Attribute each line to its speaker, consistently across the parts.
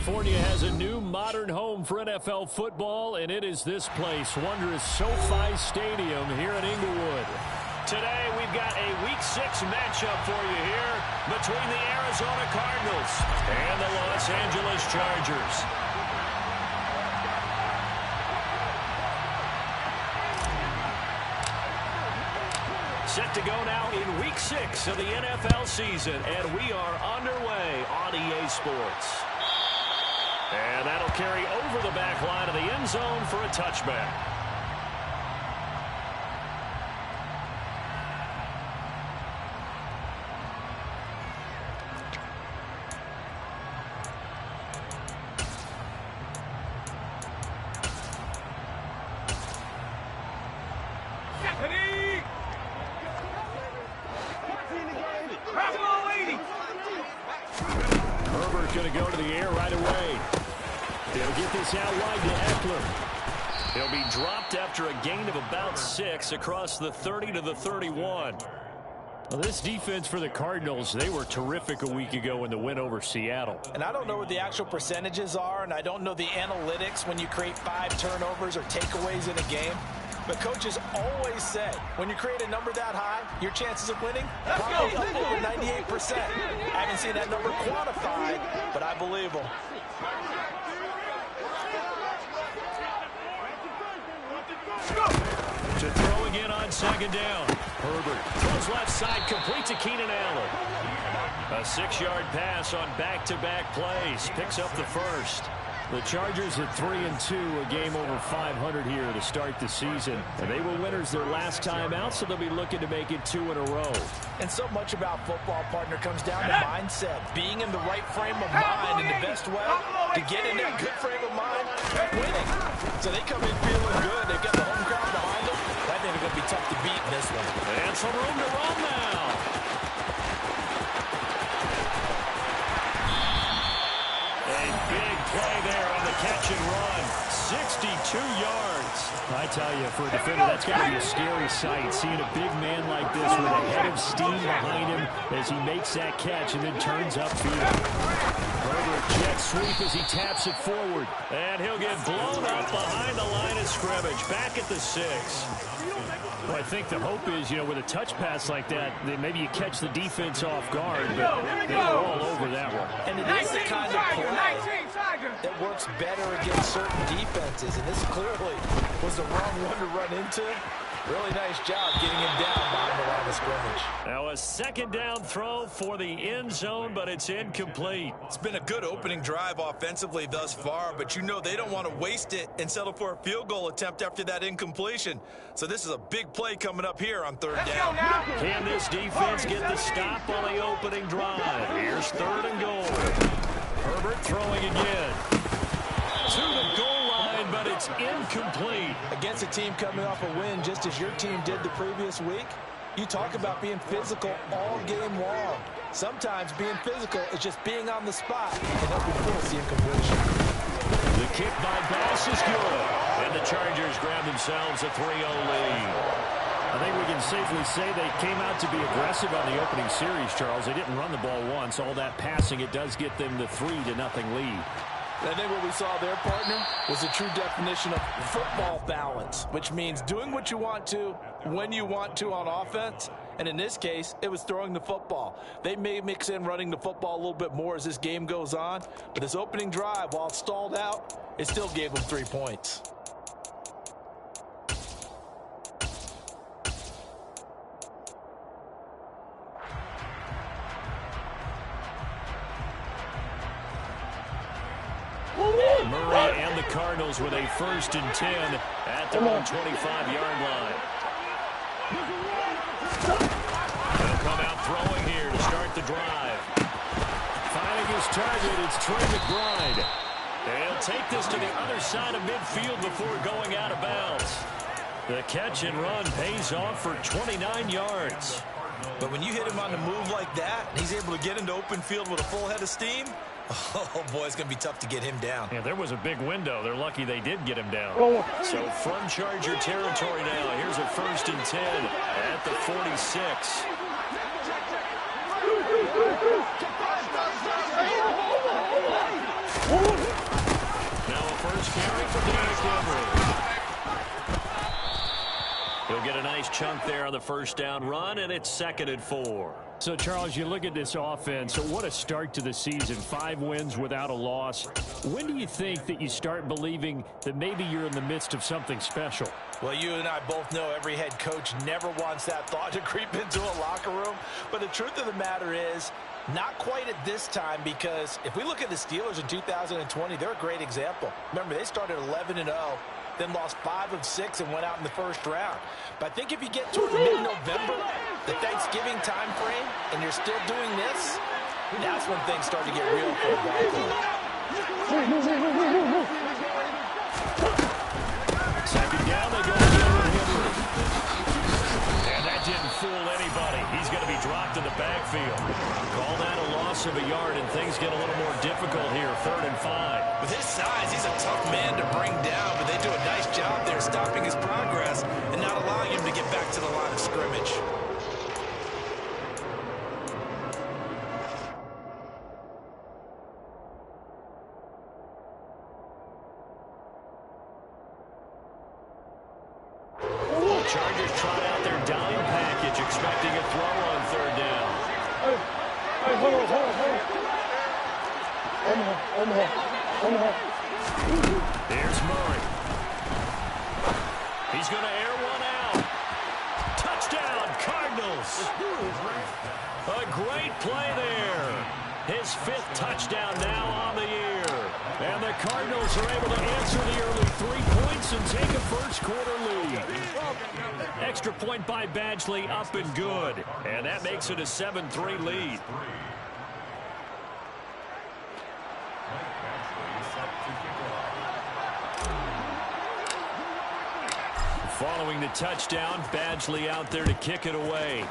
Speaker 1: California has a new modern home for NFL football, and it is this place, wondrous SoFi Stadium here in Inglewood. Today, we've got a Week 6 matchup for you here between the Arizona Cardinals and the Los Angeles Chargers. Set to go now in Week 6 of the NFL season, and we are underway on EA Sports. And that'll carry over the back line of the end zone for a touchback. Herbert's going to go to the air right away. They'll get this out wide to Eckler. He'll be dropped after a gain of about 6 across the 30 to the 31. Well, this defense for the Cardinals, they were terrific a week ago in the win over Seattle.
Speaker 2: And I don't know what the actual percentages are, and I don't know the analytics when you create 5 turnovers or takeaways in a game. But coaches always said, when you create a number that high, your chances of winning probably up over 98%. I haven't seen that number quantified, but I believe them.
Speaker 1: To throw again on second down. Herbert throws left side, complete to Keenan Allen. A 6-yard pass on back-to-back plays. Picks up the first. The Chargers at 3-2, a game over 500 here to start the season. And they were winners their last time out, so they'll be looking to make it 2 in a row.
Speaker 2: And so much about football, partner, comes down to mindset. Being in the right frame of mind, and the best way to get in that good frame of mind, winning. So they come in feeling good. They've got the home crowd behind them. I think they're going to be tough to beat in this one.
Speaker 1: And some room to run now. A big play there on the catch and run. 62 yards. I tell you, for a defender, that's got to be a scary sight, seeing a big man like this with a head of steam behind him as he makes that catch and then turns upfield. Herbert jet sweep as he taps it forward. And he'll get blown up behind the line of scrimmage. Back at the 6. Well, I think the hope is, with a touch pass like that, that maybe you catch the defense off guard, but they were all over that one.
Speaker 2: And it is the kind of play that works better against certain defenses, and this clearly was the wrong one to run into. Really nice job getting him down behind the line of scrimmage.
Speaker 1: Now a second down throw for the end zone, but it's incomplete.
Speaker 3: It's been a good opening drive offensively thus far, but they don't want to waste it and settle for a field goal attempt after that incompletion. So this is a big play coming up here on third down.
Speaker 1: Can this defense get the stop on the opening drive? Here's 3rd and goal. Herbert throwing again. To the goal line, but it's incomplete.
Speaker 2: Against a team coming off a win, just as your team did the previous week, you talk about being physical all game long. Sometimes being physical is just being on the spot, and helping force the incompletion.
Speaker 1: The kick by Bass is good, and the Chargers grab themselves a 3-0 lead. I think we can safely say they came out to be aggressive on the opening series, Charles. They didn't run the ball once. All that passing, it does get them the 3-0 lead.
Speaker 2: I think what we saw there, partner, was a true definition of football balance, which means doing what you want to, when you want to on offense. And in this case, it was throwing the football. They may mix in running the football a little bit more as this game goes on, but this opening drive, while it stalled out, it still gave them 3 points.
Speaker 1: Murray and the Cardinals with a 1st and 10 at their own 25-yard line. They'll come out throwing here to start the drive. Finding his target, it's Trey McBride. They'll take this to the other side of midfield before going out of bounds. The catch and run pays off for 29 yards.
Speaker 3: But when you hit him on the move like that, he's able to get into open field with a full head of steam. Oh, boy, it's going to be tough to get him down.
Speaker 1: Yeah, there was a big window. They're lucky they did get him down. So from Charger territory now, here's a 1st and 10 at the 46. carry for Derrick Henry. He'll get a nice chunk there on the first down run, and it's 2nd and 4. So, Charles, you look at this offense. So what a start to the season. 5 wins without a loss. When do you think that you start believing that maybe you're in the midst of something special?
Speaker 2: Well, you and I both know every head coach never wants that thought to creep into a locker room. But the truth of the matter is, not quite at this time, because if we look at the Steelers in 2020, they're a great example. Remember, they started 11-0. Then lost 5 of 6 and went out in the first round. But I think if you get toward mid-November, the Thanksgiving time frame, and you're still doing this, that's when things start to get real for a ball club.
Speaker 1: 2nd down, they go again with Henry. And that didn't fool anybody. He's going to be dropped in the backfield. Call that a loss of a yard, and things get a little more difficult here. 3rd and 5.
Speaker 3: With his size, he's a tough man to bring down, but they do a nice job there stopping his progress and not allowing him to get back to the line of scrimmage.
Speaker 1: Chargers trot out their dime package, expecting a throw on 3rd down.
Speaker 4: Hey, hold on.
Speaker 1: Here's Murray. He's going to air one out. Touchdown, Cardinals. A great play there. His 5th touchdown now on the year. And the Cardinals are able to answer the early 3 points and take a first-quarter lead. Extra point by Badgley, up and good. And that makes it a 7-3 lead. Following the touchdown, Badgley out there to kick it away.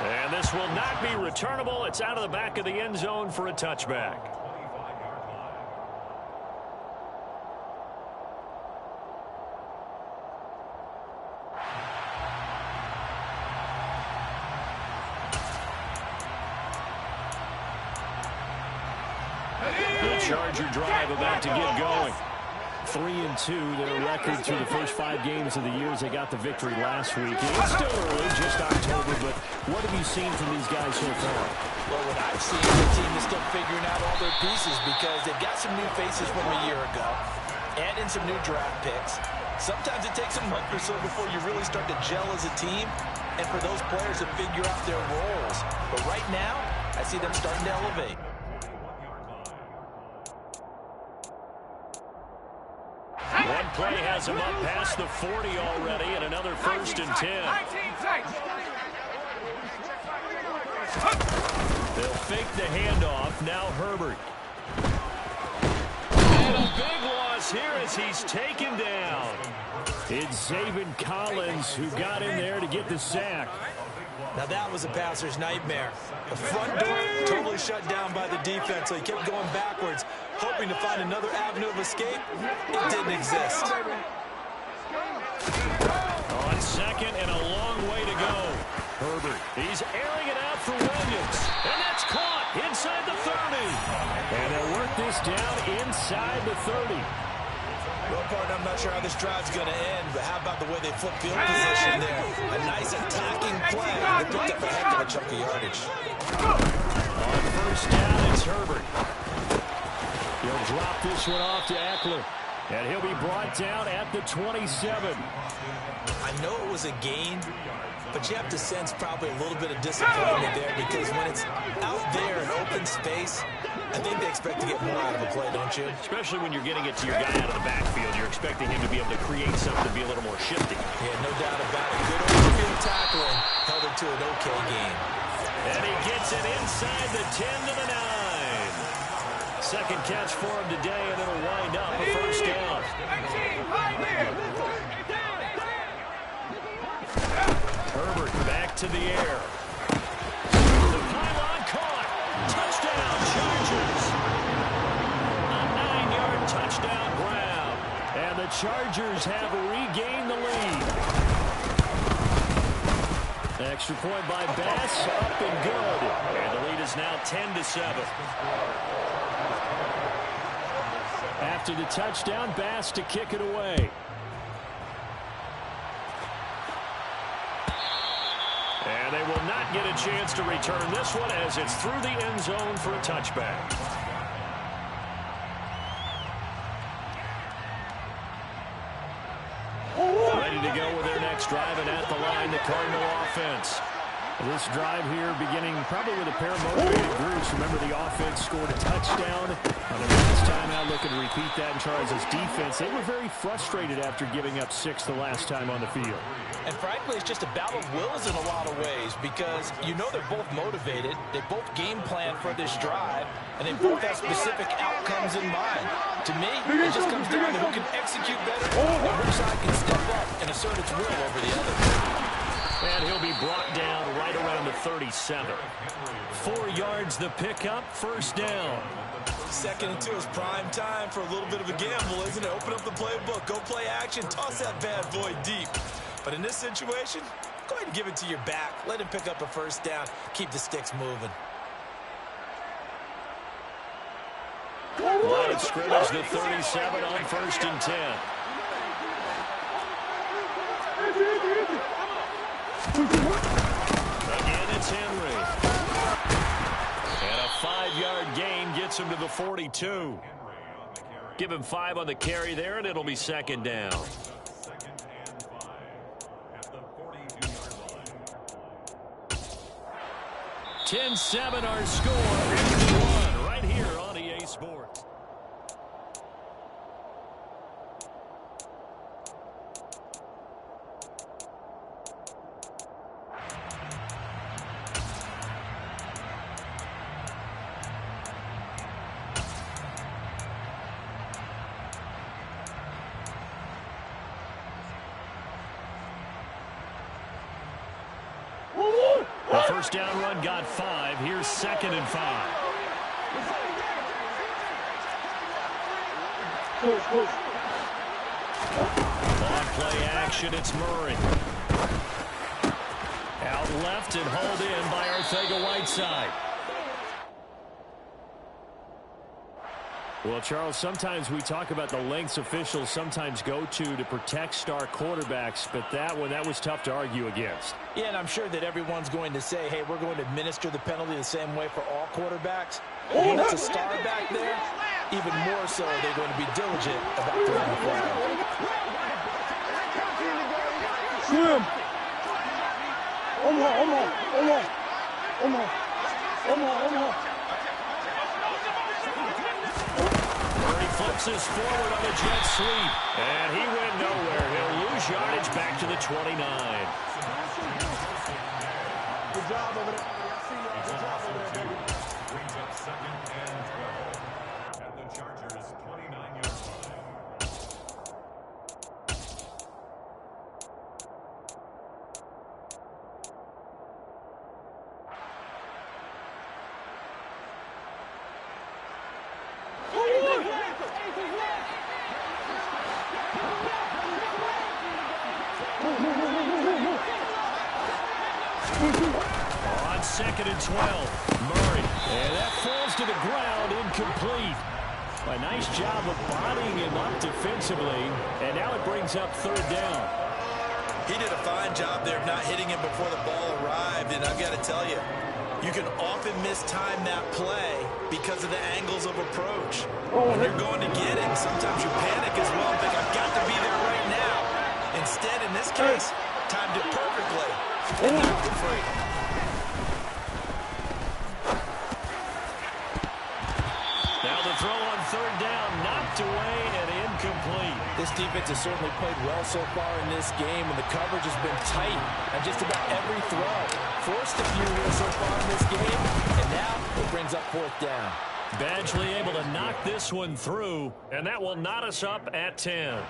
Speaker 1: And this will not be returnable. It's out of the back of the end zone for a touchback. The Charger drive about to get going. 3-2, their record through the first 5 games of the year as they got the victory last week. It's still early, just October, but what have you seen from these guys so far?
Speaker 2: Well, what I've seen, the team is still figuring out all their pieces because they've got some new faces from a year ago and in some new draft picks. Sometimes it takes a month or so before you really start to gel as a team and for those players to figure out their roles. But right now, I see them starting to elevate.
Speaker 1: One play has him up past the 40 already, and another 1st and 10. They'll fake the handoff. Now Herbert. And a big loss here as he's taken down. It's Zaven Collins who got in there to get the sack.
Speaker 3: Now that was a passer's nightmare. The front door totally shut down by the defense, so he kept going backwards, hoping to find another avenue of escape. It didn't exist.
Speaker 1: On 2nd and a long way to go. Herbert, he's airing it out for Williams. And that's caught inside the 30. And they'll work this down inside the 30.
Speaker 3: Well, partner, I'm not sure how this drive's going to end, but how about the way they flip field position there? A nice attacking play. They picked up a heck of a chunk of yardage.
Speaker 1: On 1st down, it's Herbert. He'll drop this one off to Eckler. And he'll be brought down at the 27.
Speaker 3: I know it was a gain, but you have to sense probably a little bit of disappointment there because when it's out there in open space, I think they expect to get more out of a play, don't you?
Speaker 1: Especially when you're getting it to your guy out of the backfield. You're expecting him to be able to create something to be a little more shifty.
Speaker 3: Yeah, no doubt about it. Good overfield tackling held it to an okay game.
Speaker 1: And he gets it inside the 10 to the 9. Second catch for him today, and it'll wind up a 1st down. Herbert back to the air. The pylon caught. Touchdown, Chargers. A 9-yard touchdown ground. And the Chargers have regained the lead. Extra point by Bass, up and good. And the lead is now 10-7. After the touchdown, Bass to kick it away. And they will not get a chance to return this one as it's through the end zone for a touchback. Ready to go with their next drive, and at the line, the Cardinal offense. This drive here beginning probably with a pair of motivated groups. Remember, the offense scored a touchdown. On their last time out, looking to repeat that in Charles' defense. They were very frustrated after giving up 6 the last time on the field.
Speaker 2: And frankly, it's just a battle of wills in a lot of ways because you know they're both motivated. They both game plan for this drive, and they both have specific outcomes in mind. To me, it just comes down to who can execute better and which side can step up and assert its will over the other.
Speaker 1: And he'll be brought down right around the 37. 4 yards the pickup, first down.
Speaker 3: 2nd and 2 is prime time for a little bit of a gamble, isn't it? Open up the playbook, go play action, toss that bad boy deep. But in this situation, go ahead and give it to your back. Let him pick up a first down. Keep the sticks moving.
Speaker 1: Line of scrimmage, the 37 on 1st and 10. Again, it's Henry. And a 5-yard gain gets him to the 42. Give him 5 on the carry there, and it'll be 2nd down. 10-7 our score. Right here on EA Sports. The first down run got 5. Here's 2nd and 5. On play action, it's Murray. Out left and hauled in by Arcega-Whiteside. Well, Charles, sometimes we talk about the lengths officials sometimes go to protect star quarterbacks, but that was tough to argue against.
Speaker 2: Yeah, and I'm sure that everyone's going to say, hey, we're going to administer the penalty the same way for all quarterbacks. When that's a star back there, even more so they're going to be diligent about throwing the flag.
Speaker 4: Swim.
Speaker 1: Flips this forward on a jet sweep. And he went nowhere. He'll lose yardage back to the 29.
Speaker 4: Good job over there. Good job over there, baby.
Speaker 5: Brings up 2nd and 12 at the Chargers' 29-yard line.
Speaker 1: On 2nd and 12, Murray. And that falls to the ground, incomplete. A nice job of bodying him up defensively. And now it brings up 3rd down.
Speaker 3: He did a fine job there of not hitting him before the ball arrived, and I've got to tell you, you can often mistime that play because of the angles of approach. When you're going to get him, sometimes you panic as well and think, I've got to be there right now. Instead, in this case, timed it perfectly and knocked it free.
Speaker 1: Now the throw on 3rd down, knocked away and incomplete.
Speaker 2: This defense has certainly played well so far in this game, and the coverage has been tight on just about every throw. Forced a few here so far in this game, and now it brings up 4th down.
Speaker 1: Badgley able to knock this one through, and that will knot us up at 10.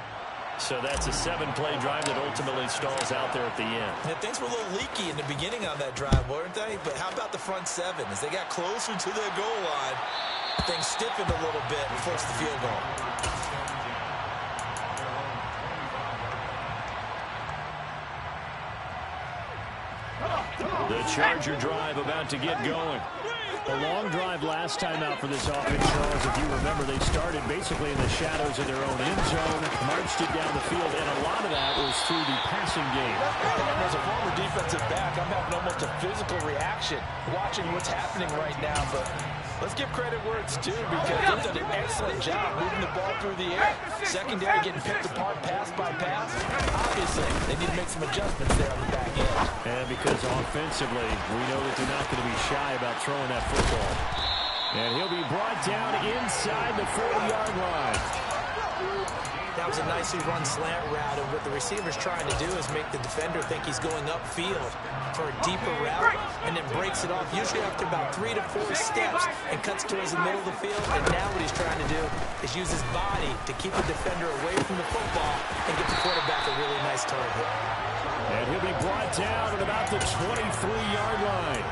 Speaker 1: So that's a 7-play drive that ultimately stalls out there at the end.
Speaker 3: And things were a little leaky in the beginning on that drive, weren't they? But how about the front 7? As they got closer to their goal line, things stiffened a little bit and forced the field goal.
Speaker 1: The Charger drive about to get going. A long drive last time out for this offense, Charles. If you remember, they started basically in the shadows of their own end zone, marched it down the field, and a lot of that was through the passing game.
Speaker 2: And as a former defensive back, I'm having almost a physical reaction watching what's happening right now. But let's give credit where it's due, because they've done an excellent job moving the ball through the air. Secondary getting picked apart pass by pass. Obviously, they need to make some adjustments there on the back end.
Speaker 1: And because offensively, we know that they're not going to be shy about throwing that football. And he'll be brought down inside the 40-yard line.
Speaker 6: That was a nicely run slant route, and what the receiver's trying to do is make the defender think he's going upfield for a deeper route, and then breaks it off, usually after about 3 to 4 steps, and cuts towards the middle of the field. And now what he's trying to do is use his body to keep the defender away from the football and get the quarterback a really nice target.
Speaker 1: And he'll be brought down at about the 23-yard line.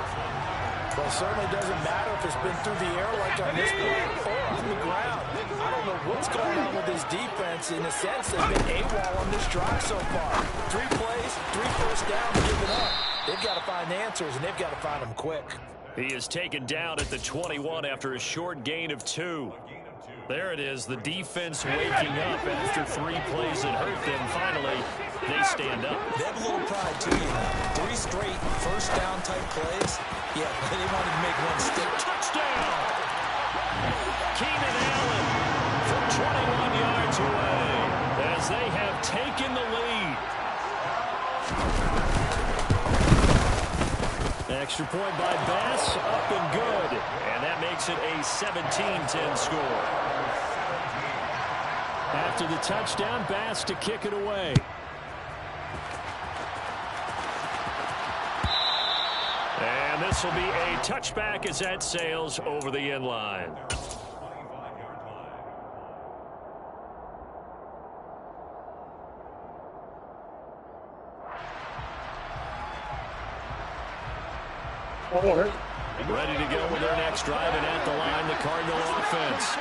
Speaker 2: Well, it certainly doesn't matter if it's been through the air like on this play or on the ground. I don't know what's going on with this defense. In a sense, they've been AWOL on this drive so far. 3 plays, 3 first downs, giving up. They've got to find answers, and they've got to find them quick.
Speaker 1: He is taken down at the 21 after a short gain of 2. There it is, the defense waking up after 3 plays that hurt them. Finally, they stand up.
Speaker 6: They have a little pride, too, you know. 3 straight first down type plays. Yeah, they wanted to make one stick.
Speaker 1: Touchdown! Keenan Allen from 21 yards away as they have taken the lead. Extra point by Bass, up and good. And that makes it a 17-10 score. After the touchdown, Bass to kick it away. And this will be a touchback as that sails over the end line. Ready to go with their next drive, and at the line, the Cardinal offense.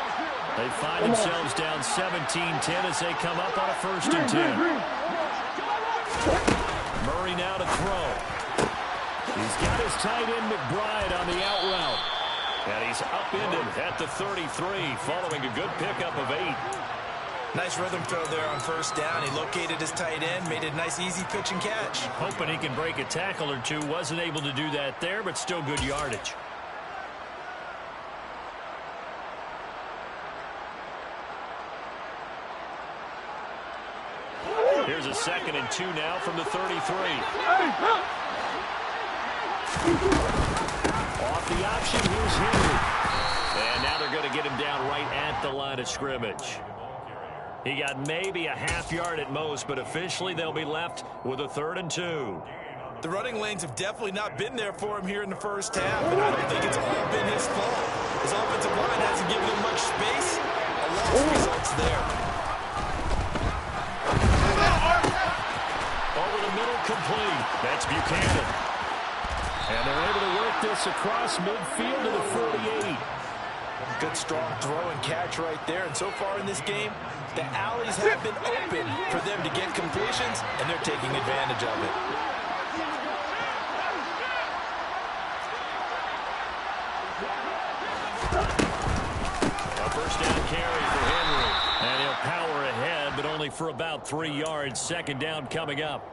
Speaker 1: They find themselves down 17-10 as they come up on a 1st and 10. Murray now to throw. He's got his tight end McBride on the out route. And he's upended at the 33 following a good pickup of 8.
Speaker 6: Nice rhythm throw there on 1st down. He located his tight end, made it a nice easy pitch and catch.
Speaker 1: Hoping he can break a tackle or two. Wasn't able to do that there, but still good yardage. Here's a 2nd and 2 now from the 33. Off the option, here's Henry. And now they're going to get him down right at the line of scrimmage. He got maybe a half yard at most, but officially they'll be left with a 3rd and 2.
Speaker 3: The running lanes have definitely not been there for him here in the first half, and I don't think it's all been his fault. His offensive line hasn't given him much space. A loss results there.
Speaker 1: Over the middle, complete. That's Buchanan. And they're able to work this across midfield to the 48.
Speaker 2: Good, strong throw and catch right there. And so far in this game, the alleys have been open for them to get completions, and they're taking advantage of it.
Speaker 1: A 1st down carry for Henry. And he'll power ahead, but only for about 3 yards. 2nd down coming up.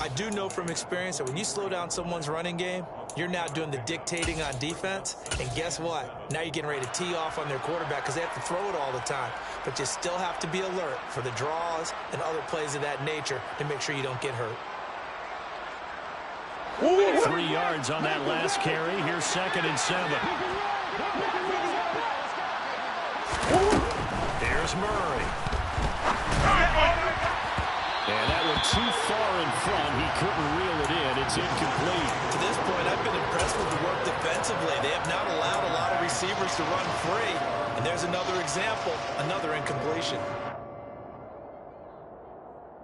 Speaker 6: I do know from experience that when you slow down someone's running game, you're now doing the dictating on defense. And guess what? Now you're getting ready to tee off on their quarterback because they have to throw it all the time. But you still have to be alert for the draws and other plays of that nature to make sure you don't get hurt.
Speaker 1: 3 yards on that last carry. Here's 2nd and 7. Here's Murray. And that went too far in front. He couldn't reel it in. It's incomplete.
Speaker 3: To this point, I've been impressed with the work defensively. They have not allowed a lot of receivers to run free. And there's another example, another incompletion.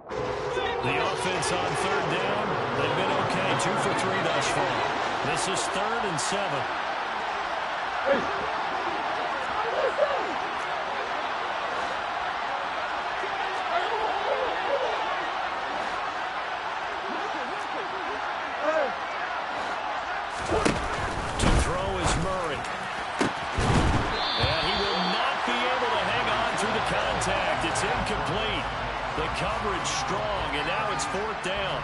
Speaker 1: The offense on 3rd down, they've been okay. 2 for 3 thus far. This is 3rd and 7. To throw is coverage strong, and now it's 4th down.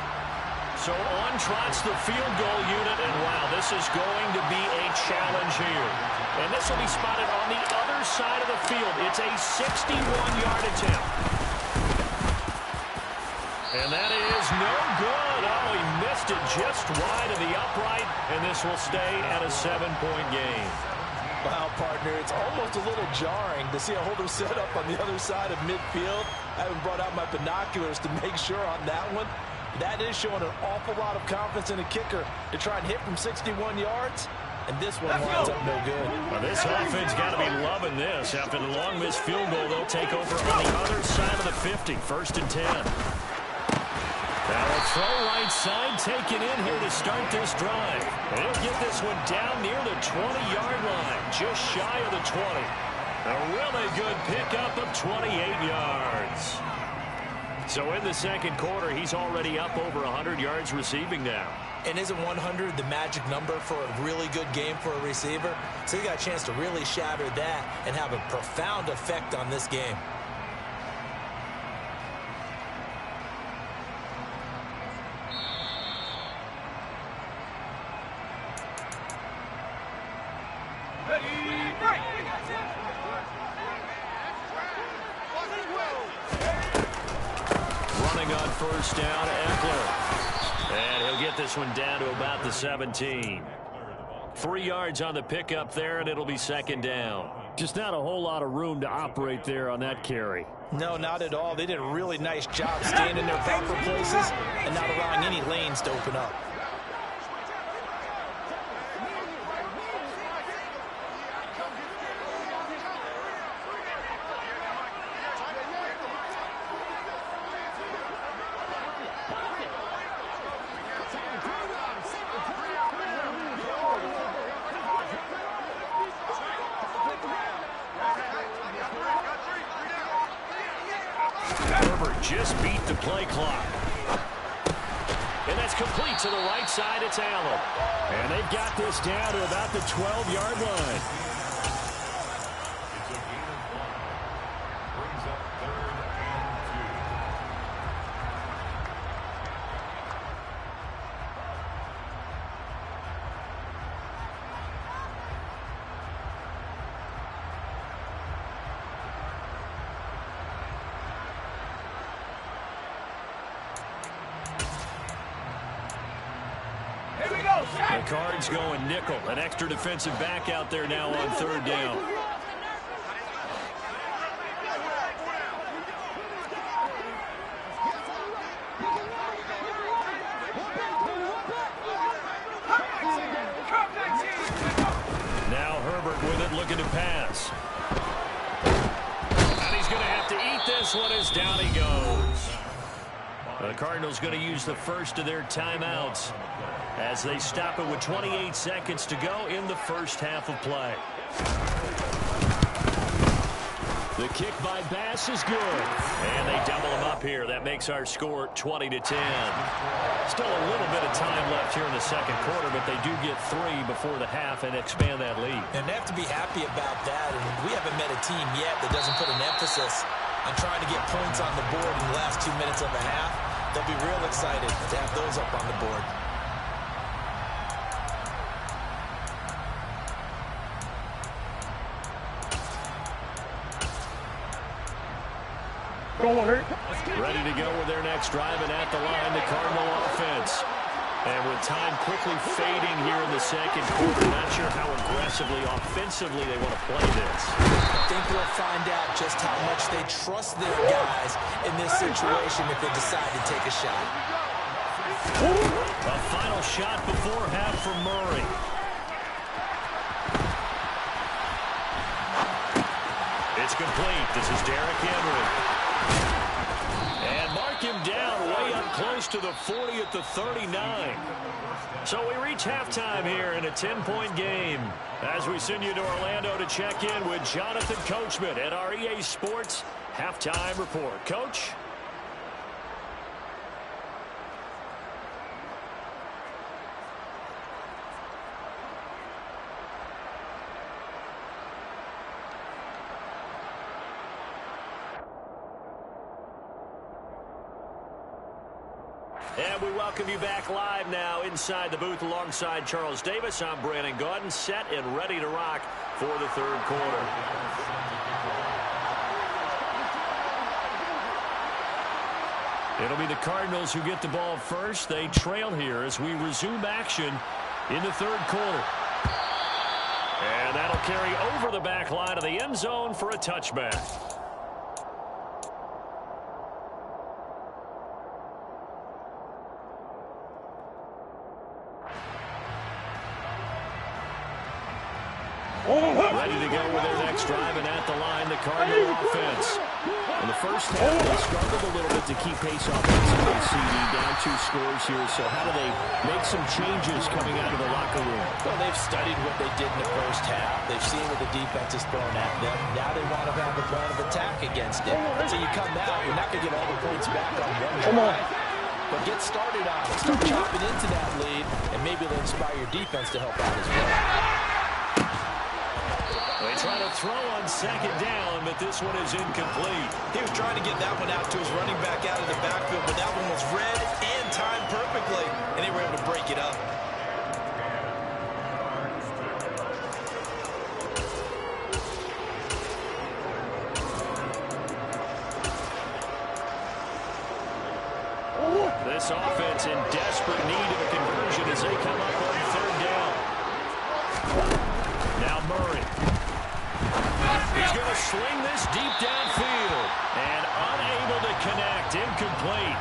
Speaker 1: So on trots the field goal unit, and wow, this is going to be a challenge here. And this will be spotted on the other side of the field. It's a 61-yard attempt. And that is no good. Oh, he missed it just wide of the upright, and this will stay at a 7-point game.
Speaker 2: Wow, partner, it's almost a little jarring to see a holder set up on the other side of midfield. I haven't brought out my binoculars to make sure on that one. That is showing an awful lot of confidence in a kicker to try and hit from 61 yards. And this one winds up no good.
Speaker 1: Well, this offense got to be loving this. After the long missed field goal, they'll take over on the other side of the 50. 1st and 10. Now a throw right side taken in here to start this drive. And he'll get this one down near the 20-yard line, just shy of the 20. A really good pickup of 28 yards. So in the second quarter, he's already up over 100 yards receiving now.
Speaker 6: And isn't 100 the magic number for a really good game for a receiver? So he got a chance to really shatter that and have a profound effect on this game.
Speaker 1: Running on 1st down, Eckler. And he'll get this one down to about the 17. 3 yards on the pickup there, and it'll be 2nd down. Just not a whole lot of room to operate there on that carry.
Speaker 2: No, not at all. They did a really nice job staying in their proper places and not allowing any lanes to open up.
Speaker 1: Just beat the play clock. And that's complete to the right side. It's Allen. And they've got this down to about the 12-yard line.
Speaker 5: It's a gain of 1. Brings up 3rd and 2.
Speaker 1: The Cards going nickel. An extra defensive back out there now on 3rd down. Now Herbert with it, looking to pass. And he's going to have to eat this one as down he goes. The Cardinals going to use the first of their timeouts as they stop it with 28 seconds to go in the first half of play. The kick by Bass is good. And they double him up here. That makes our score 20-10. Still a little bit of time left here in the second quarter, but they do get 3 before the half and expand that lead.
Speaker 6: And they have to be happy about that. And we haven't met a team yet that doesn't put an emphasis on trying to get points on the board in the last 2 minutes of the half. They'll be real excited to have those up on the board.
Speaker 1: Ready to go with their next drive, and at the line, the Cardinal offense. And with time quickly fading here in the second quarter, not sure how aggressively, offensively they want to play this.
Speaker 6: I think we'll find out just how much they trust their guys in this situation if they decide to take a shot.
Speaker 1: A final shot before half for Murray. It's complete. This is Derrick Henry. And mark him down way up close to the 40 at the 39. So we reach halftime here in a 10-point game as we send you to Orlando to check in with Jonathan Coachman at our EA Sports Halftime Report. Coach? And we welcome you back live now inside the booth alongside Charles Davis. I'm Brandon Gaudin, set and ready to rock for the third quarter. It'll be the Cardinals who get the ball first. They trail here as we resume action in the third quarter. And that'll carry over the back line of the end zone for a touchback. Ready to go with their next drive, and at the line, the Cardinal offense. In the first half, they struggled a little bit to keep pace offensively, CD, down 2 scores here. So how do they make some changes coming out of the locker room?
Speaker 6: Well, they've studied what they did in the first half. They've seen what the defense is throwing at them. Now they want to have a plan of attack against it. So you come out, you're not going to get all the points back on one drive. But get started on it. Start chopping into that lead, and maybe they'll inspire your defense to help out as well.
Speaker 1: They try to throw on second down, but this one is incomplete.
Speaker 3: He was trying to get that one out to his running back out of the backfield, but that one was read and timed perfectly, and they were able to break it up.
Speaker 1: This offense in desperate need of a conversion as they come up on third down. Now Murray. He's going to sling this deep downfield. And unable to connect. Incomplete.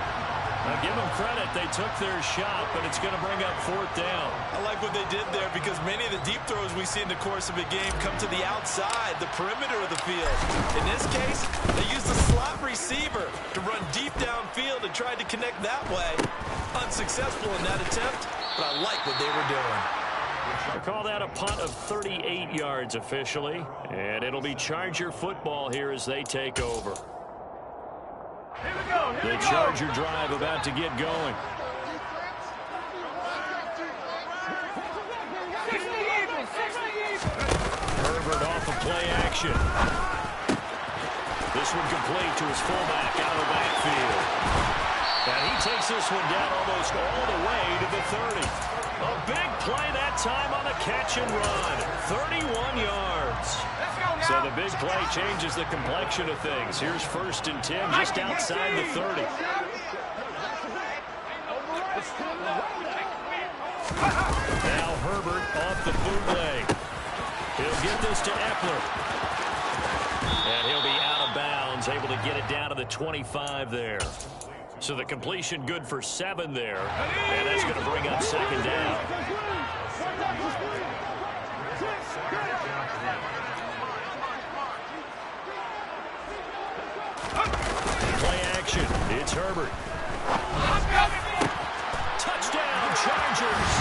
Speaker 1: Now give them credit. They took their shot, but it's going to bring up fourth down.
Speaker 3: I like what they did there because many of the deep throws we see in the course of a game come to the outside, the perimeter of the field. In this case, they used a slot receiver to run deep downfield and tried to connect that way. Unsuccessful in that attempt, but I like what they were doing.
Speaker 1: We'll call that a punt of 38 yards officially, and it'll be Charger football here as they take over. The Charger drive about to get going. Herbert off of play action. This one complete to his fullback out of the backfield. And he takes this one down almost all the way to the 30. A big play that time on a catch and run. 31 yards. So the big play changes the complexion of things. Here's 1st and 10 just outside the 30. Now Herbert off the bootleg. He'll get this to Eckler. And he'll be out of bounds, able to get it down to the 25 there. So the completion good for 7 there. And that's going to bring up second down. Play action. It's Herbert. Touchdown, Chargers.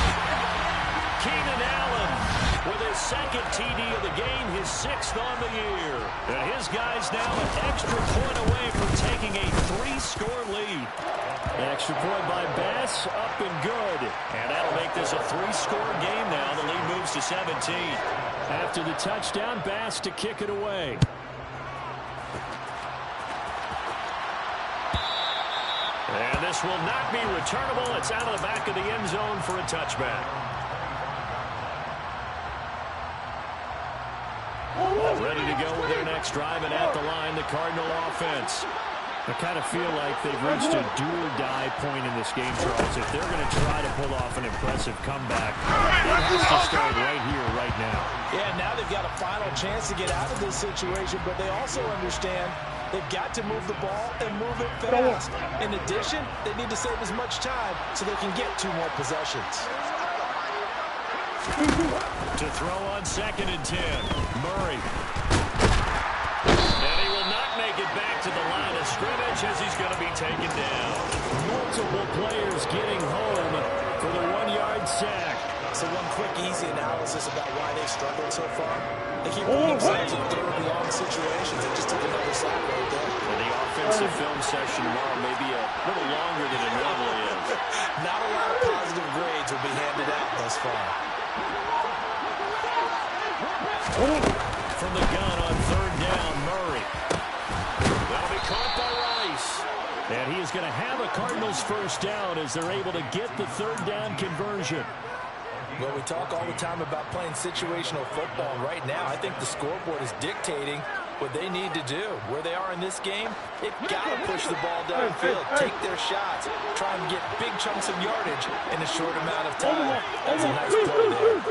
Speaker 1: Keenan Allen with his 2nd TD of the game, his 6th on the year. And his guys now an extra point away from taking a 3-score lead. An extra point by Bass, up and good. And that'll make this a 3-score game now. The lead moves to 17. After the touchdown, Bass to kick it away. And this will not be returnable. It's out of the back of the end zone for a touchback. Ready to go with their next drive, and at the line, the Cardinal offense. I kind of feel like they've reached a do-or-die point in this game, Charles. If they're going to try to pull off an impressive comeback, it has to start right here, right now.
Speaker 6: Yeah, now they've got a final chance to get out of this situation, but they also understand they've got to move the ball and move it fast. In addition, they need to save as much time so they can get 2 more possessions.
Speaker 1: To throw on 2nd and 10, Murray. And he will not make it back to the line of scrimmage as he's going to be taken down. Multiple players getting home for the 1-yard sack.
Speaker 6: So one quick, easy analysis about why they struggled so far. They keep putting themselves in 3rd and long situations. They just took another sack right there.
Speaker 1: And the offensive film session tomorrow may be a little longer than it normally is.
Speaker 6: Not a lot of positive grades will be handed out thus far.
Speaker 1: From the gun on 3rd down, Murray. That'll be caught by Rice. And he is going to have a Cardinals first down as they're able to get the third down conversion.
Speaker 2: Well, we talk all the time about playing situational football. Right now, I think the scoreboard is dictating what they need to do. Where they are in this game, they've got to push the ball downfield, take their shots, try and get big chunks of yardage in a short amount of time. That's a nice play there.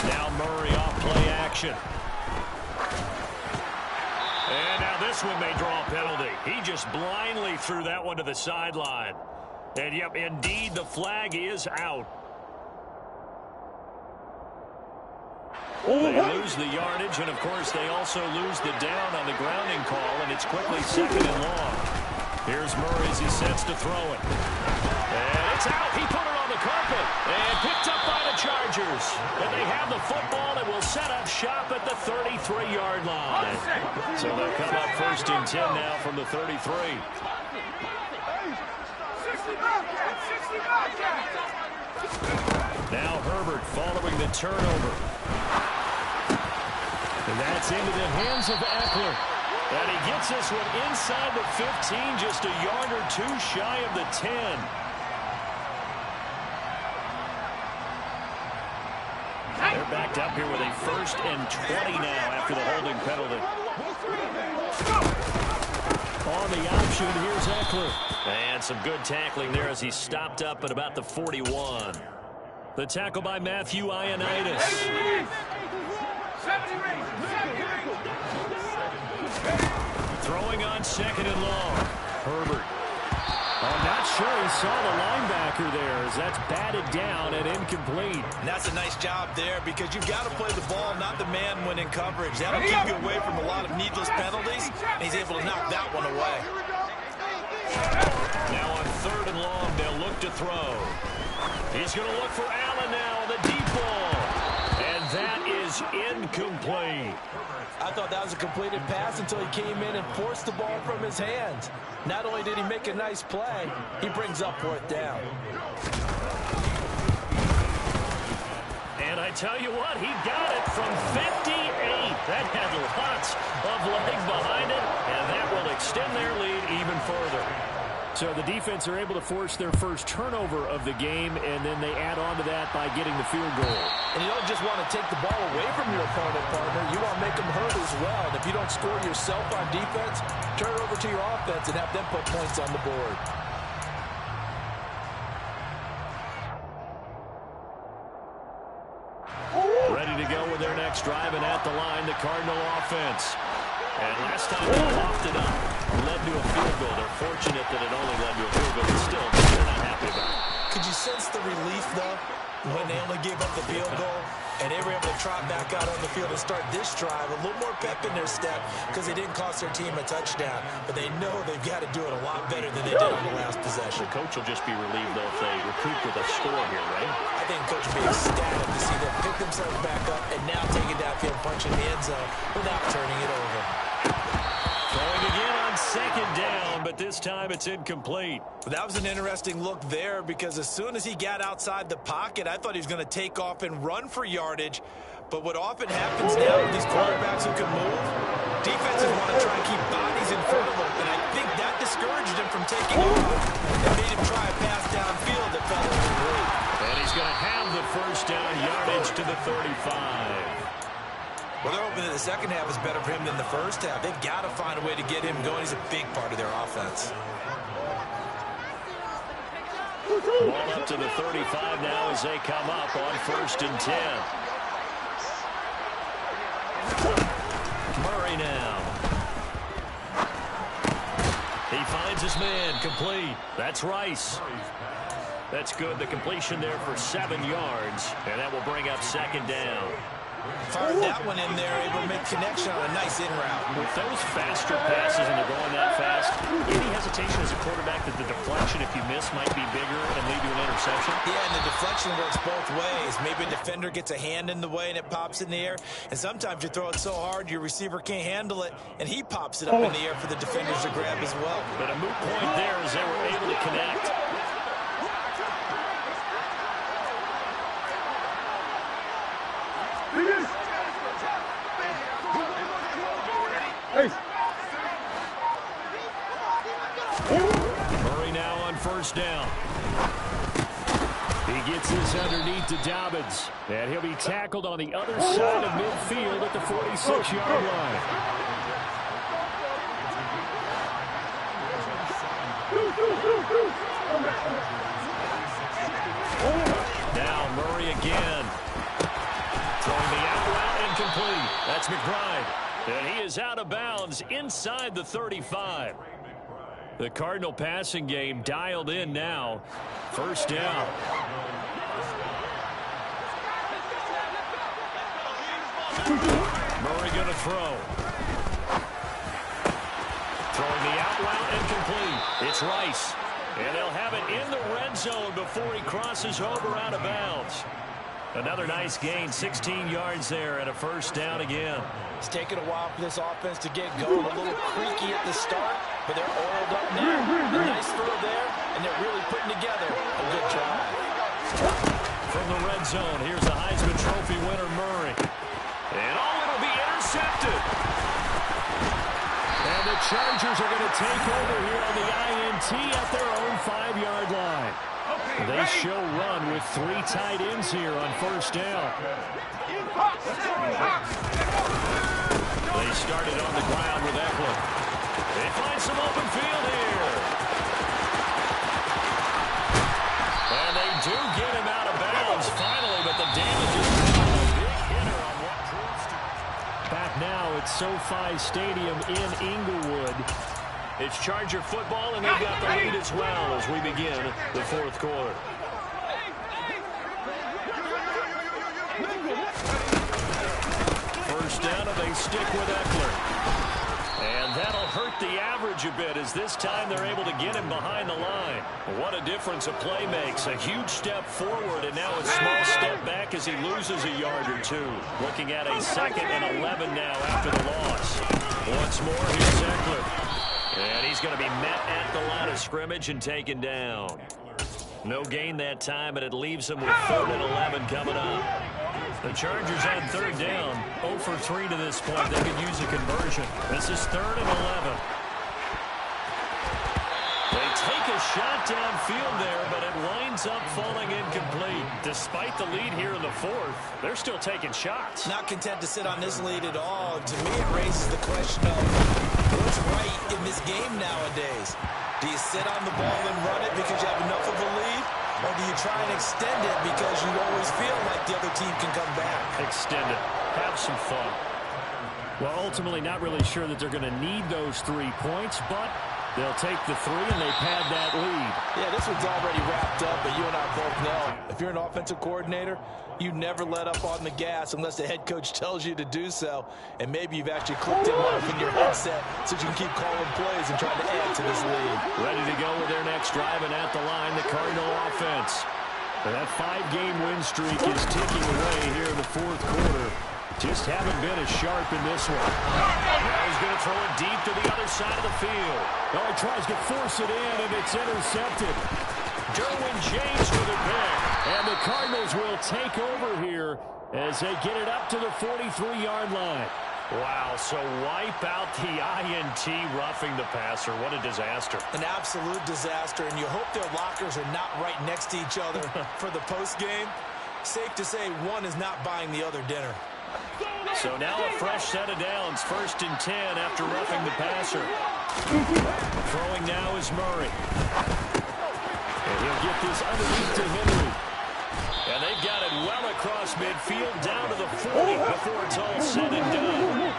Speaker 1: Now Murray off play action. And now this one may draw a penalty. He just blindly threw that one to the sideline. And, yep, indeed, the flag is out. They lose the yardage, and, of course, they also lose the down on the grounding call, and it's quickly 2nd and long. Here's Murray as he sets to throw it. And it's out. He put it on the carpet and picked up by the Chargers. And they have the football and will set up shop at the 33-yard line. So they'll come up 1st and 10 now from the 33. Now Herbert following the turnover. And that's into the hands of Eckler. And he gets this one inside the 15, just a yard or two shy of the 10. They're backed up here with a 1st and 20 now after the holding penalty. On the option, here's Eckler. And some good tackling there as he stopped up at about the 41. The tackle by Matthew Ioannidis. Throwing on 2nd and long. Herbert. I'm not sure he saw the linebacker there as that's batted down and incomplete.
Speaker 3: And that's a nice job there because you've got to play the ball, not the man when in coverage. That'll keep you away from a lot of needless penalties, and he's able to knock that one away.
Speaker 1: Now on 3rd and long, they'll look to throw. He's going to look for Allen now, the deep ball. And that is incomplete.
Speaker 2: I thought that was a completed pass until he came in and forced the ball from his hands. Not only did he make a nice play, he brings up 4th down.
Speaker 1: And I tell you what, he got it from 58. That had lots of leg behind it, and that will extend their lead even further. So the defense are able to force their first turnover of the game, and then they add on to that by getting the field goal.
Speaker 2: And you don't just want to take the ball away from your opponent, partner. You want to make them hurt as well. And if you don't score yourself on defense, turn it over to your offense and have them put points on the board.
Speaker 1: Ready to go with their next drive, and at the line, the Cardinal offense. And last time they coughed it up, led to a field goal. They're fortunate that it only led to a field goal, but still, they're not happy about it.
Speaker 3: Could you sense the relief, though, when they only gave up the field goal and they were able to trot back out on the field and start this drive? A little more pep in their step because they didn't cost their team a touchdown, but they know they've got to do it a lot better than they did on the last possession.
Speaker 1: The coach will just be relieved, though, if they recoup with a score here, right?
Speaker 3: I think coach will be ecstatic to see them pick themselves back up and now take it downfield, punching the end zone without turning it over.
Speaker 1: Throwing again on 2nd down, but this time it's incomplete.
Speaker 3: That was an interesting look there because as soon as he got outside the pocket, I thought he was going to take off and run for yardage. But what often happens now with these quarterbacks who can move, defenses want to try and keep bodies in front of them, and I think that discouraged him from taking over and made him try a pass downfield that fell incomplete.
Speaker 1: And he's going to have the first down yardage to the 35.
Speaker 3: Well, they're hoping that the second half is better for him than the first half. They've got to find a way to get him going. He's a big part of their offense.
Speaker 1: Ball up to the 35 now as they come up on 1st and 10. Murray now. He finds his man, complete. That's Rice. That's good. The completion there for 7 yards, and that will bring up 2nd down.
Speaker 3: Fired that one in there, able to make connection on a nice in route.
Speaker 1: With those faster passes and they're going that fast, any hesitation as a quarterback that the deflection, if you miss, might be bigger and lead to an interception?
Speaker 3: Yeah, and the deflection works both ways. Maybe a defender gets a hand in the way and it pops in the air, and sometimes you throw it so hard your receiver can't handle it, and he pops it up in the air for the defenders to grab as well.
Speaker 1: But a moot point there as they were able to connect.
Speaker 4: Hey.
Speaker 1: Murray now on first down. He gets this underneath to Dobbins. And he'll be tackled on the other side of midfield at the 46-yard line. Now Murray again. Throwing the out route incomplete. That's McBride. And he is out of bounds inside the 35. The Cardinal passing game dialed in now. First down. Murray going to throw. Throwing the out route incomplete. It's Rice. And they'll have it in the red zone before he crosses over out of bounds. Another nice gain, 16 yards there and a first down again.
Speaker 2: It's taken a while for this offense to get going. A little creaky at the start, but they're oiled up now. A nice throw there, and they're really putting together a good drive.
Speaker 1: From the red zone, here's the Heisman Trophy winner, Murray. And it'll be intercepted. And the Chargers are going to take over here on the INT at their own 5-yard line. They show run with 3 tight ends here on first down. They started on the ground with Eckler. They find some open field here. And they do get him out of bounds finally, but the damage is done. A big hitter on what proves to... Back now at SoFi Stadium in Inglewood. It's Charger football, and they've got the lead as well as we begin the fourth quarter. First down, and they stick with Eckler. And that'll hurt the average a bit as this time they're able to get him behind the line. What a difference a play makes. A huge step forward, and now a small step back as he loses a yard or two. Looking at a 2nd and 11 now after the loss. Once more, here's Eckler. And he's going to be met at the line of scrimmage and taken down. No gain that time, and it leaves him with 3rd and 11 coming up. The Chargers on 3rd down. 0 for 3 to this point. They could use a conversion. This is 3rd and 11. They take a shot downfield there, but it winds up falling incomplete. Despite the lead here in the 4th, they're still taking shots.
Speaker 6: Not content to sit on this lead at all. To me, it raises the question of what's right in this game nowadays. Do you sit on the ball and run it because you have enough of a lead? Or do you try and extend it because you always feel like the other team can come back?
Speaker 1: Extend it. Have some fun. Well, ultimately not really sure that they're going to need those 3 points, but they'll take the 3 and they pad that lead.
Speaker 2: Yeah, this one's already wrapped up, but you and I both know if you're an offensive coordinator, you never let up on the gas unless the head coach tells you to do so. And maybe you've actually clicked him off in your headset so you can keep calling plays and trying to add to this lead.
Speaker 1: Ready to go with their next drive, and at the line, the Cardinal offense. And that 5-game win streak is ticking away here in the 4th quarter. Just haven't been as sharp in this one. Now he's going to throw it deep to the other side of the field. Oh, he tries to force it in, and it's intercepted. Derwin James with it back. And the Cardinals will take over here as they get it up to the 43-yard line. Wow, so wipe out the INT roughing the passer. What a disaster.
Speaker 6: An absolute disaster, and you hope their lockers are not right next to each other for the postgame. Safe to say one is not buying the other dinner.
Speaker 1: So now a fresh set of downs. 1st and 10 after roughing the passer. Throwing now is Murray. And he'll get this underneath to Henry. And they've got it well across midfield down to the 40 before it's all said and done.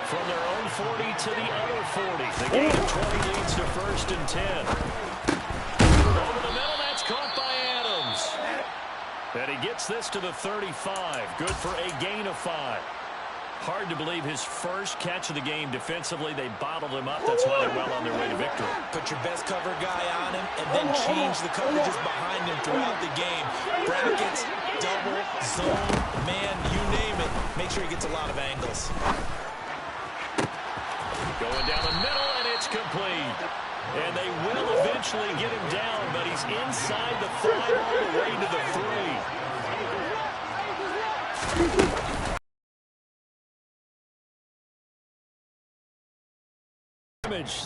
Speaker 1: From their own 40 to the other 40. The gain of 20 leads to 1st and 10. Over the middle, that's caught by Adams. And he gets this to the 35. Good for a gain of 5. Hard to believe his first catch of the game defensively. They bottled him up. That's why they're well on their way to victory.
Speaker 6: Put your best cover guy on him and then change the coverages behind him throughout the game. Brackets, double, zone, man, you name it. Make sure he gets a lot of angles.
Speaker 1: Going down the middle, and it's complete. And they will eventually get him down, but he's inside the 5 all the way to the 3.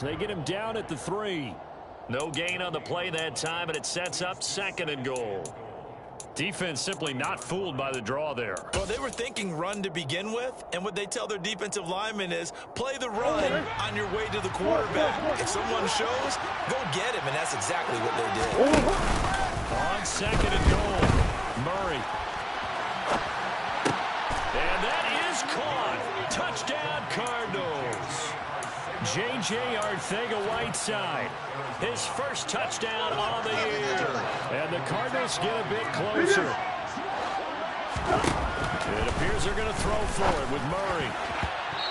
Speaker 1: They get him down at the 3. No gain on the play that time, and it sets up 2nd and goal. Defense simply not fooled by the draw there.
Speaker 3: Well, they were thinking run to begin with, and what they tell their defensive linemen is play the run on your way to the quarterback. If someone shows, go get him, and that's exactly what they did.
Speaker 1: On 2nd and goal, Murray. And that is caught. Touchdown, Cardinals. J.J. Arcega-Whiteside, his first touchdown on the year. And the Cardinals get a bit closer. It appears they're going to throw for it with Murray.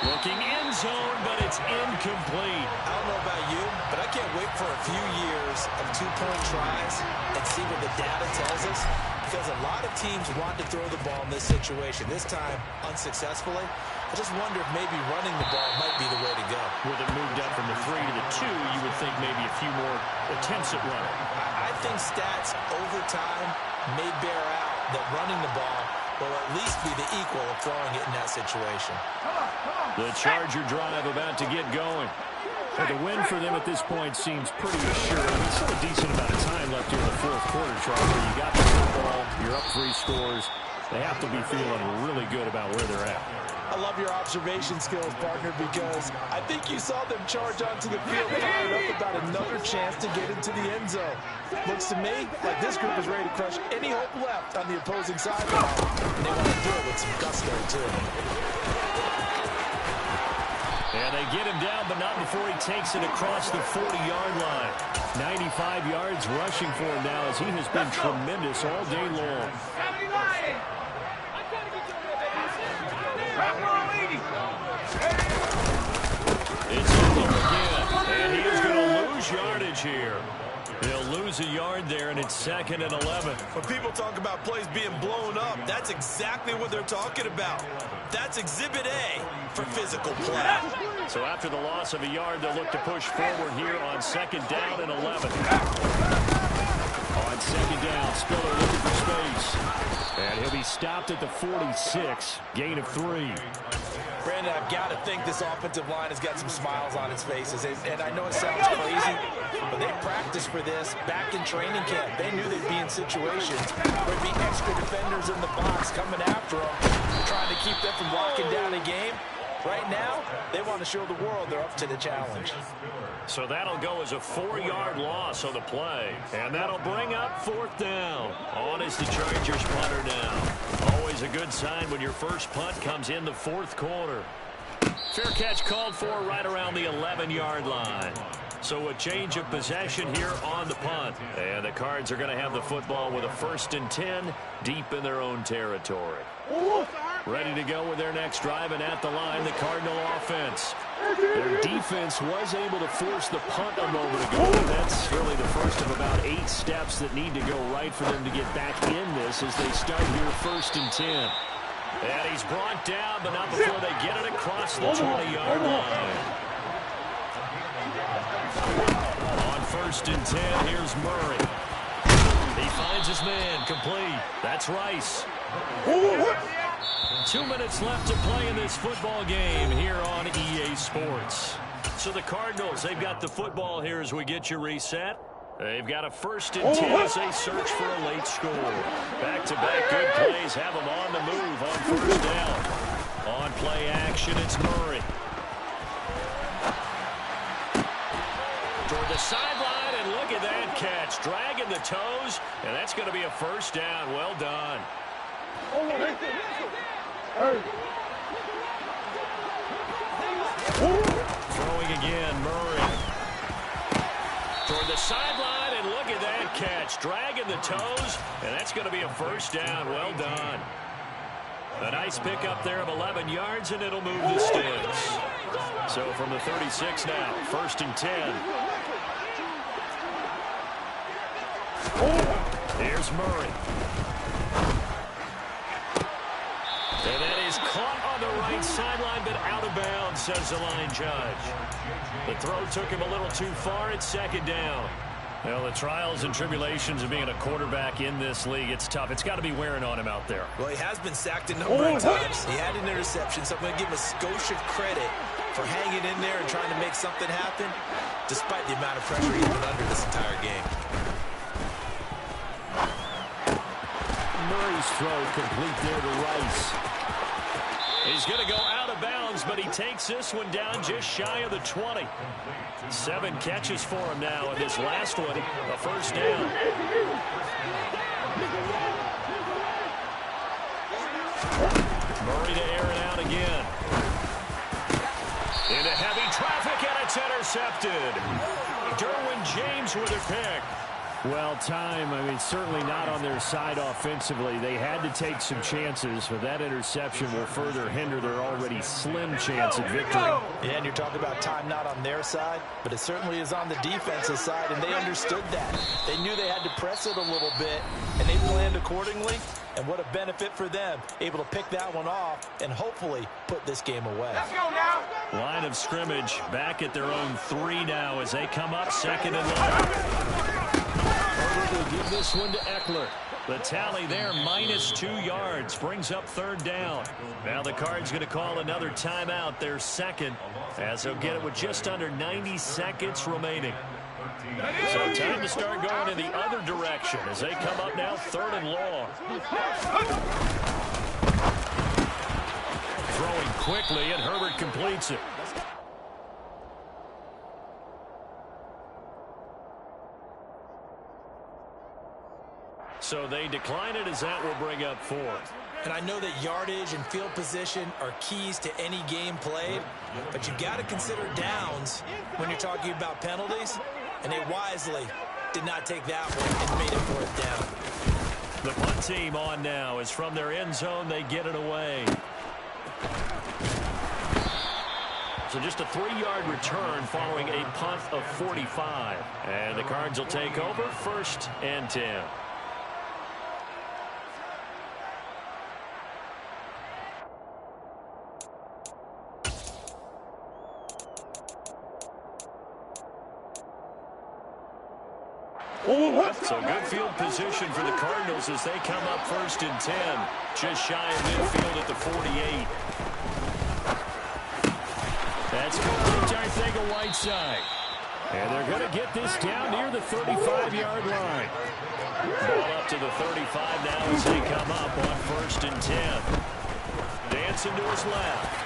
Speaker 1: Looking end zone, but it's incomplete.
Speaker 3: I don't know about you, but I can't wait for a few years of two-point tries and see what the data tells us. Because a lot of teams want to throw the ball in this situation. This time, unsuccessfully. I just wonder if maybe running the ball might be the way to go.
Speaker 1: With it moved up from the 3 to the 2, you would think maybe a few more attempts at running.
Speaker 3: I think stats over time may bear out that running the ball will at least be the equal of throwing it in that situation.
Speaker 1: The Charger drive about to get going. But the win for them at this point seems pretty assured. There's still a decent amount of time left here in the 4th quarter, Charger. You got the football, you're up 3 scores. They have to be feeling really good about where they're at.
Speaker 2: I love your observation skills, partner, because I think you saw them charge onto the field fired up about another chance to get into the end zone. Looks to me like this group is ready to crush any hope left on the opposing sideline. And they want to do it with some gusto, too.
Speaker 1: And they get him down, but not before he takes it across the 40-yard line. 95 yards rushing for him now as he has been tremendous all day long. It's him again, and he is going to lose yardage here. He'll lose a yard there, and it's 2nd and 11.
Speaker 3: When people talk about plays being blown up, that's exactly what they're talking about. That's Exhibit A for physical play.
Speaker 1: So after the loss of a yard, they'll look to push forward here on 2nd down and 11. On 2nd down, Spiller looking for space. And he'll be stopped at the 46, gain of 3.
Speaker 2: Brandon, I've got to think this offensive line has got some smiles on its faces. And I know it sounds crazy, but they practiced for this back in training camp. They knew they'd be in situations where there'd be extra defenders in the box coming after them, trying to keep them from locking down a game. Right now, they want to show the world they're up to the challenge.
Speaker 1: So that'll go as a 4-yard loss on the play. And that'll bring up 4th down. On is the Chargers punter now. Always a good sign when your first punt comes in the 4th quarter. Fair catch called for right around the 11-yard line. So a change of possession here on the punt. And the Cards are going to have the football with a 1st and 10 deep in their own territory. Ready to go with their next drive, and at the line, the Cardinal offense. Their defense was able to force the punt a moment ago, and that's really the first of about 8 steps that need to go right for them to get back in this as they start here 1st and 10. And he's brought down, but not before they get it across the 20-yard line. On 1st and 10, here's Murray. He finds his man, complete. That's Rice. 2 minutes left to play in this football game here on EA Sports. So the Cardinals, they've got the football here as we get you reset. They've got a 1st and 10 as they search for a late score. Back-to-back good plays have them on the move on 1st down. On play action, it's Murray. Toward the sideline, and look at that catch. Dragging the toes, and that's going to be a 1st down. Well done. Throwing again, Murray. Toward the sideline, and look at that catch. Dragging the toes, and that's going to be a 1st down. Well done. A nice pickup there of 11 yards, and it'll move the sticks. So from the 36 now, 1st and 10. Here's Murray. And that is caught on the right sideline, but out of bounds, says the line judge. The throw took him a little too far. It's 2nd down. Well, the trials and tribulations of being a quarterback in this league, it's tough. It's got to be wearing on him out there.
Speaker 3: Well, he has been sacked a number of times. He had an interception, so I'm going to give him a skosh of credit for hanging in there and trying to make something happen. despite the amount of pressure he's been under this entire game.
Speaker 1: Murray's throw complete there to Rice. He's going to go out of bounds, but he takes this one down just shy of the 20. 7 catches for him now, and this last one, a first down. Murray to air it out again. Into heavy traffic, and it's intercepted. Derwin James with a pick. Well, time, I mean, certainly not on their side offensively. They had to take some chances, but that interception will further hinder their already slim chance at victory.
Speaker 2: Yeah, and you're talking about time not on their side, but it certainly is on the defensive side, and they understood that. They knew they had to press it a little bit, and they planned accordingly, and what a benefit for them, able to pick that one off and hopefully put this game away.
Speaker 4: Let's go now.
Speaker 1: Line of scrimmage back at their own 3 now as they come up second and long. Will give this one to Eckler. The tally there, -2 yards, brings up 3rd down. Now the Cards going to call another timeout, their second, as they'll get it with just under 90 seconds remaining. So time to start going in the other direction as they come up now 3rd and long. Throwing quickly, and Herbert completes it. So they decline it as that will bring up 4th.
Speaker 6: And I know that yardage and field position are keys to any game played, but you got to consider downs when you're talking about penalties, and they wisely did not take that one and made it 4th down.
Speaker 1: The punt team on now is from their end zone. They get it away. So just a 3-yard return following a punt of 45. And the Cards will take over 1st and 10. So good field position for the Cardinals as they come up 1st and 10. Just shy of midfield at the 48. That's complete, I think, a Whiteside. And they're going to get this down near the 35-yard line. Ball up to the 35 now as they come up on 1st and 10. Dancing to his left.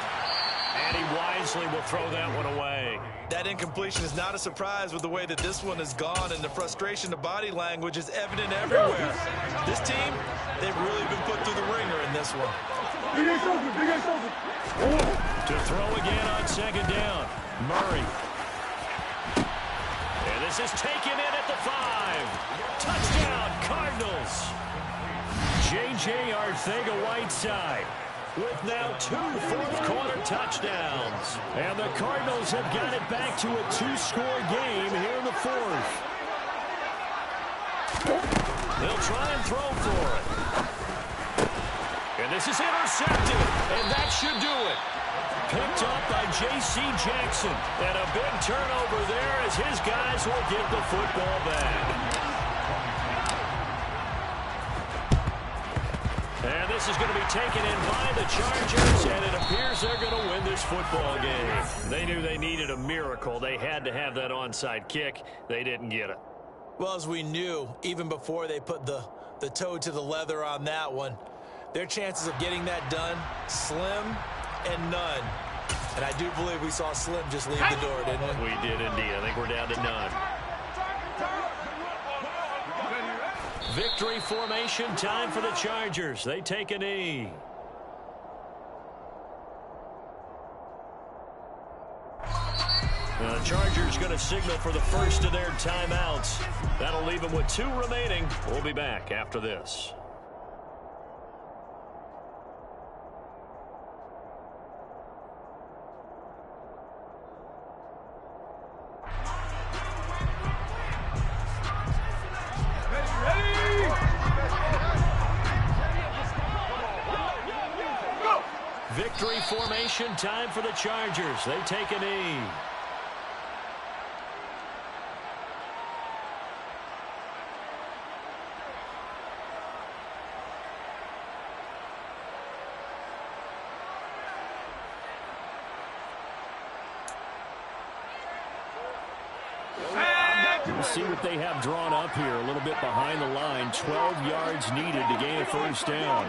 Speaker 1: And he wisely will throw that one away.
Speaker 3: That incompletion is not a surprise with the way that this one has gone, and the frustration of body language is evident everywhere. This team, they've really been put through the ringer in this one.
Speaker 1: To throw again on 2nd down. Murray. And this is taken in at the 5. Touchdown, Cardinals. J.J. Arcega-Whiteside with now 2 fourth-quarter touchdowns. And the Cardinals have got it back to a 2-score game here in the 4th. They'll try and throw for it. And this is intercepted, and that should do it. Picked up by J.C. Jackson. And a big turnover there as his guys will get the football back. And this is going to be taken in by the Chargers, and it appears they're going to win this football game. They knew they needed a miracle. They had to have that onside kick. They didn't get it.
Speaker 6: Well, as we knew, even before they put the toe to the leather on that one, their chances of getting that done, slim and none. And I do believe we saw Slim just leave the door, didn't we?
Speaker 1: We did indeed. I think we're down to none. Victory formation time for the Chargers. They take a knee. The Chargers going to signal for the first of their timeouts. That'll leave them with 2 remaining. We'll be back after this. Victory formation time for the Chargers. They take a knee. We'll see what they have drawn up here. A little bit behind the line. 12 yards needed to gain a first down.